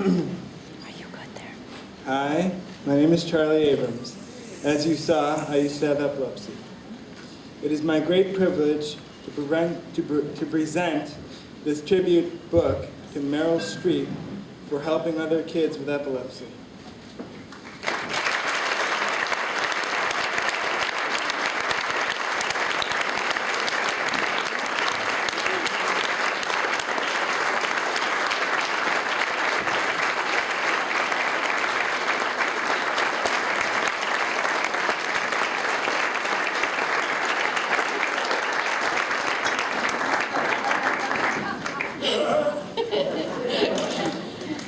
you good there? Hi, my name is Charlie Abrams. As you saw, I used to have epilepsy. It is my great privilege to present this tribute book to Meryl Streep for helping other kids with epilepsy.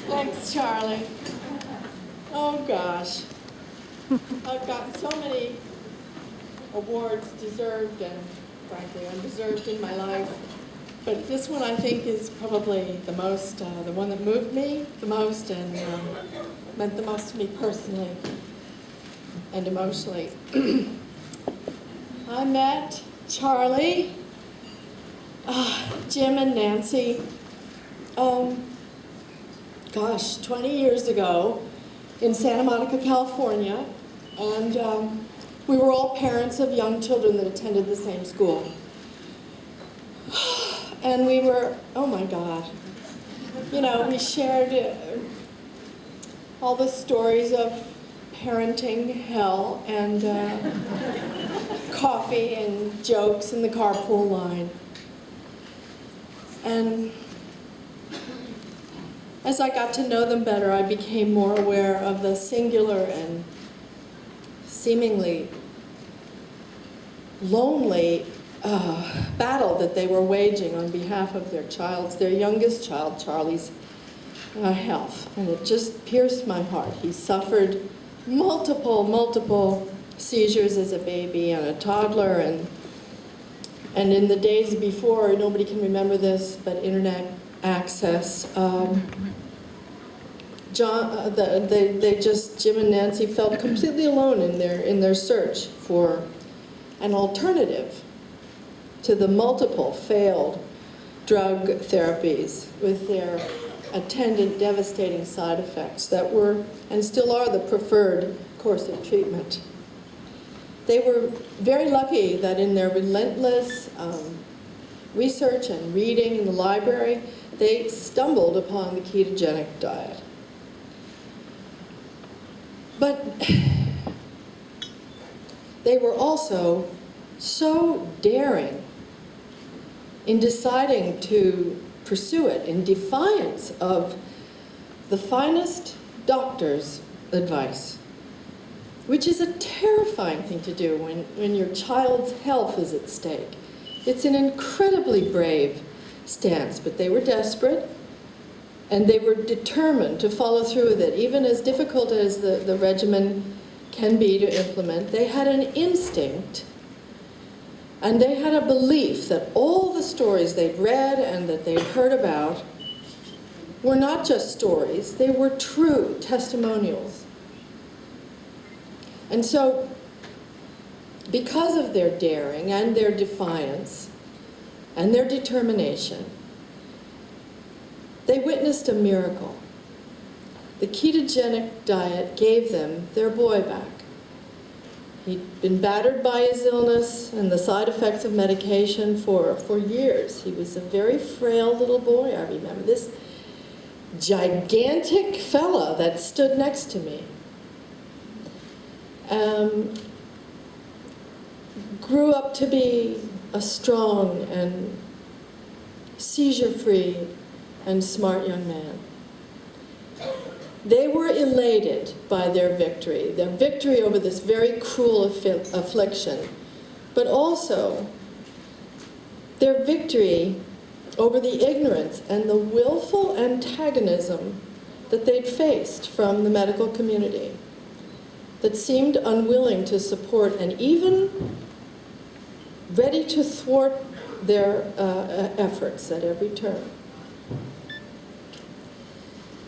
Thanks, Charlie. Oh, gosh. I've gotten so many awards, deserved and, frankly, undeserved in my life. But this one, I think, is probably the most, the one that moved me the most and meant the most to me personally and emotionally. I met Charlie, Jim and Nancy, 20 years ago in Santa Monica, California, and we were all parents of young children that attended the same school. And we were, oh my God, you know, we shared all the stories of parenting hell and coffee and jokes in the carpool line. And as I got to know them better, I became more aware of the singular and seemingly lonely battle that they were waging on behalf of their youngest child, Charlie's health. And it just pierced my heart. He suffered multiple seizures as a baby and a toddler, and in the days before, nobody can remember this, but internet access, Jim and Nancy felt completely alone in their search for an alternative to the multiple failed drug therapies with their attendant devastating side effects that were and still are the preferred course of treatment. They were very lucky that in their relentless research and reading in the library, they stumbled upon the ketogenic diet. But they were also so daring in deciding to pursue it in defiance of the finest doctor's advice, which is a terrifying thing to do when your child's health is at stake. It's an incredibly brave stance, but they were desperate, and they were determined to follow through with it. Even as difficult as the regimen can be to implement, they had an instinct, and they had a belief that all the stories they'd read and that they'd heard about were not just stories, they were true testimonials. And so, because of their daring and their defiance and their determination, they witnessed a miracle. The ketogenic diet gave them their boy back. He'd been battered by his illness and the side effects of medication for years. He was a very frail little boy, I remember. This gigantic fella that stood next to me grew up to be a strong and seizure-free and smart young man. They were elated by their victory over this very cruel affliction, but also their victory over the ignorance and the willful antagonism that they'd faced from the medical community that seemed unwilling to support and even ready to thwart their efforts at every turn.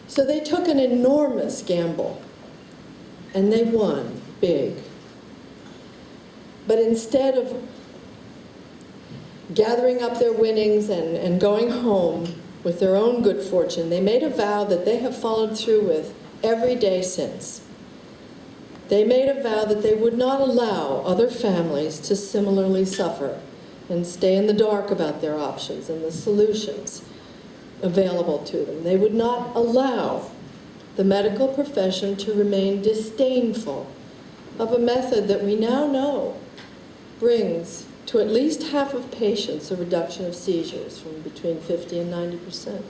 So they took an enormous gamble, and they won big. But instead of gathering up their winnings and going home with their own good fortune, they made a vow that they have followed through with every day since. They made a vow that they would not allow other families to similarly suffer and stay in the dark about their options and the solutions available to them. They would not allow the medical profession to remain disdainful of a method that we now know brings to at least half of patients a reduction of seizures from between 50 and 90%.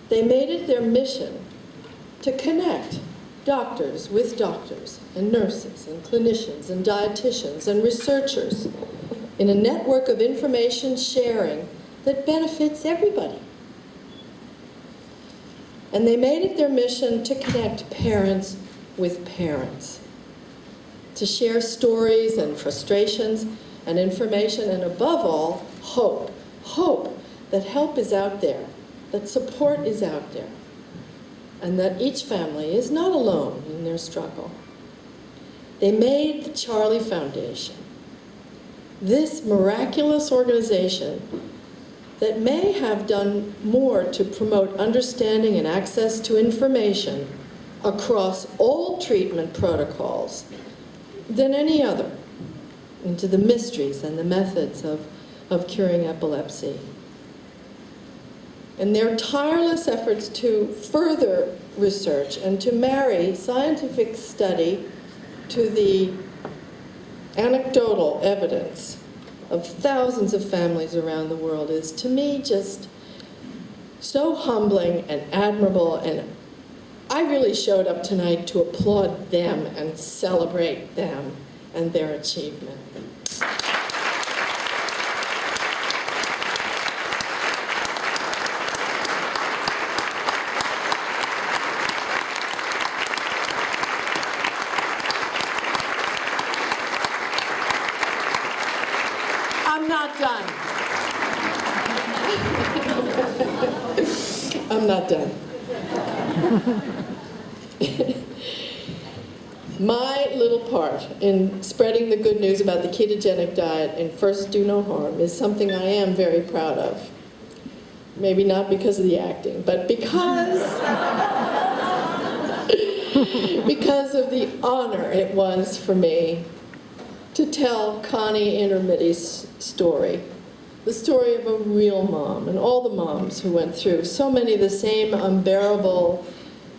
They made it their mission to connect doctors with doctors and nurses and clinicians and dietitians and researchers in a network of information sharing that benefits everybody. And they made it their mission to connect parents with parents, to share stories and frustrations and information, and above all, hope. Hope that help is out there, that support is out there, and that each family is not alone in their struggle. They made the Charlie Foundation, this miraculous organization that may have done more to promote understanding and access to information across all treatment protocols than any other, into the mysteries and the methods of curing epilepsy. And their tireless efforts to further research and to marry scientific study to the anecdotal evidence of thousands of families around the world is, to me, just so humbling and admirable, and I really showed up tonight to applaud them and celebrate them and their achievement. I'm not done. I'm not done. My little part in spreading the good news about the ketogenic diet and First Do No Harm is something I am very proud of. Maybe not because of the acting, but because of the honor it was for me to tell Connie Intermitti's story, the story of a real mom and all the moms who went through so many of the same unbearable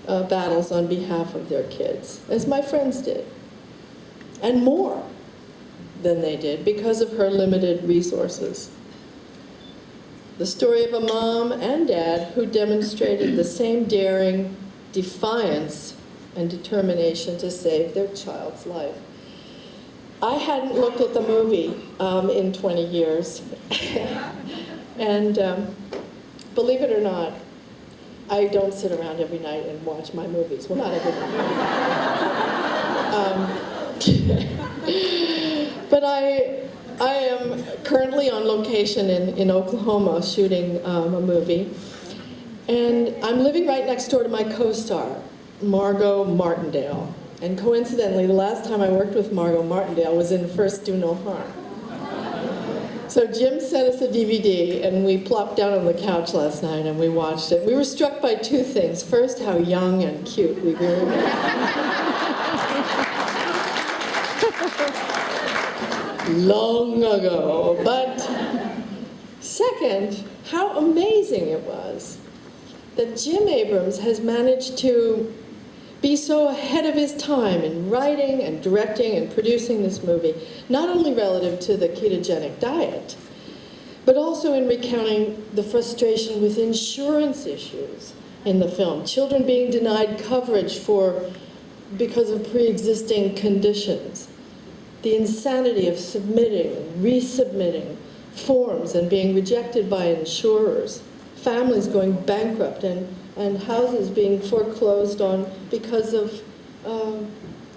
battles on behalf of their kids, as my friends did, and more than they did because of her limited resources. The story of a mom and dad who demonstrated the same daring, defiance, and determination to save their child's life. I hadn't looked at the movie in 20 years, and believe it or not, I don't sit around every night and watch my movies. Well, not every night. But I am currently on location in Oklahoma shooting a movie, and I'm living right next door to my co-star, Margot Martindale. And coincidentally, the last time I worked with Margot Martindale was in First Do No Harm. So Jim sent us a DVD, and we plopped down on the couch last night and we watched it. We were struck by two things. First, how young and cute we really were. Long ago. But second, how amazing it was that Jim Abrams has managed to be so ahead of his time in writing and directing and producing this movie, not only relative to the ketogenic diet, but also in recounting the frustration with insurance issues in the film. Children being denied coverage because of pre-existing conditions. The insanity of submitting and resubmitting forms and being rejected by insurers. Families going bankrupt and houses being foreclosed on because of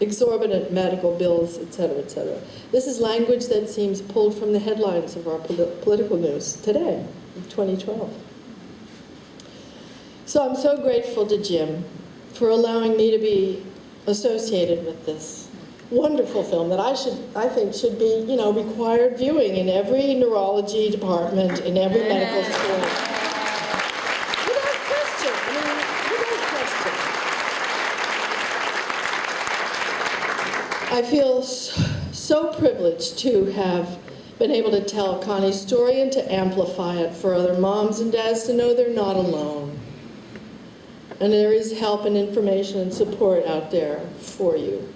exorbitant medical bills, et cetera, et cetera. This is language that seems pulled from the headlines of our political news today, in 2012. So I'm so grateful to Jim for allowing me to be associated with this wonderful film that I think should be, required viewing in every neurology department, in every medical school. Without question. Without question. I feel so privileged to have been able to tell Connie's story and to amplify it for other moms and dads to know they're not alone. And there is help and information and support out there for you.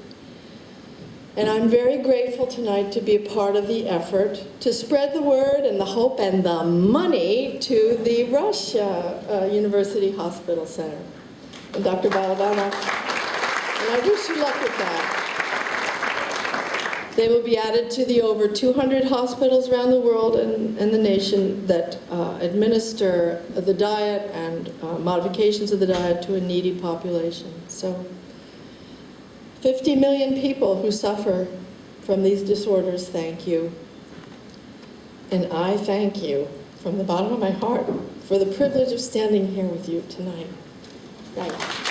And I'm very grateful tonight to be a part of the effort to spread the word and the hope and the money to the Rush University Hospital Center and Dr. Balabanov. And I wish you luck with that. They will be added to the over 200 hospitals around the world and the nation that administer the diet and modifications of the diet to a needy population. So 50 million people who suffer from these disorders, thank you. And I thank you from the bottom of my heart for the privilege of standing here with you tonight. Thanks.